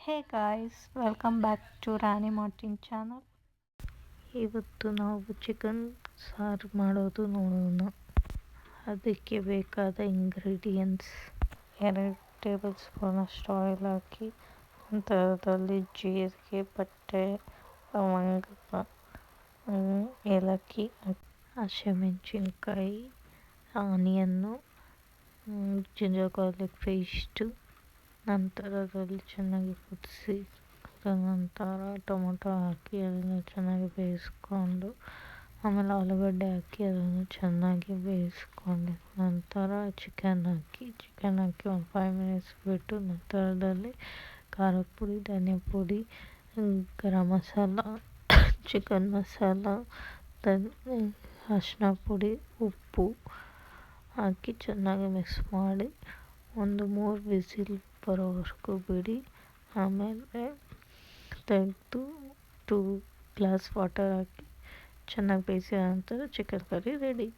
Hey guys welcome back to Rani Martin channel. ಇವತ್ತು ನಾವು chicken ಸಾರು ಮಾಡೋದು ನೋಡೋಣ. ಅದಕ್ಕೆ ಬೇಕಾದ ಇಂಗ್ರೀಡಿಯೆಂಟ್ಸ್: 2 ಟೇಬಲ್ ಸ್ಪೂನಷ್ಟು ಆಯಿಲ್ ಹಾಕಿ, ನಂತರದಲ್ಲಿ ಜೀರಿಗೆ, ಪಟ್ಟೆ, ಲವಂಗ, ಏಲಕ್ಕಿ, ಹಸಿಮೆಣಸಿನ್ಕಾಯಿ, ಆನಿಯನ್ನು, ಜಿಂಜರ್ ಗಾರ್ಲಿಕ್ ಪೇಸ್ಟು. ನಂತರದಲ್ಲಿ ಚೆನ್ನಾಗಿ ಕುದಿಸಿ, ನಂತರ ಟೊಮೊಟೊ ಹಾಕಿ ಅದನ್ನು ಚೆನ್ನಾಗಿ ಬೇಯಿಸ್ಕೊಂಡು, ಆಮೇಲೆ ಆಲೂಗಡ್ಡೆ ಹಾಕಿ ಅದನ್ನು ಚೆನ್ನಾಗಿ ಬೇಯಿಸ್ಕೊಂಡಿದ ನಂತರ ಚಿಕನ್ ಹಾಕಿ ಒಂದು 5 ಮಿನಿಟ್ಸ್ ಬಿಟ್ಟು, ನಂತರದಲ್ಲಿ ಖಾರದ ಪುಡಿ, ಧನಿಯಾ ಪುಡಿ, ಗರಂ ಮಸಾಲ, ಚಿಕನ್ ಮಸಾಲ, ಅರಿಶಿನ ಪುಡಿ, ಉಪ್ಪು ಹಾಕಿ ಚೆನ್ನಾಗಿ ಮಿಕ್ಸ್ ಮಾಡಿ 3 ವಿಸಿಲ್ ಬರೋವರೆಗೂ ಬಿಡಿ. ಆಮೇಲೆ ತೆಗೆದು 2 ಗ್ಲಾಸ್ ವಾಟರ್ ಹಾಕಿ ಚೆನ್ನಾಗಿ ಬೇಯಿಸಿದ ನಂತರ ಚಿಕನ್ ಕರಿ ರೆಡಿ.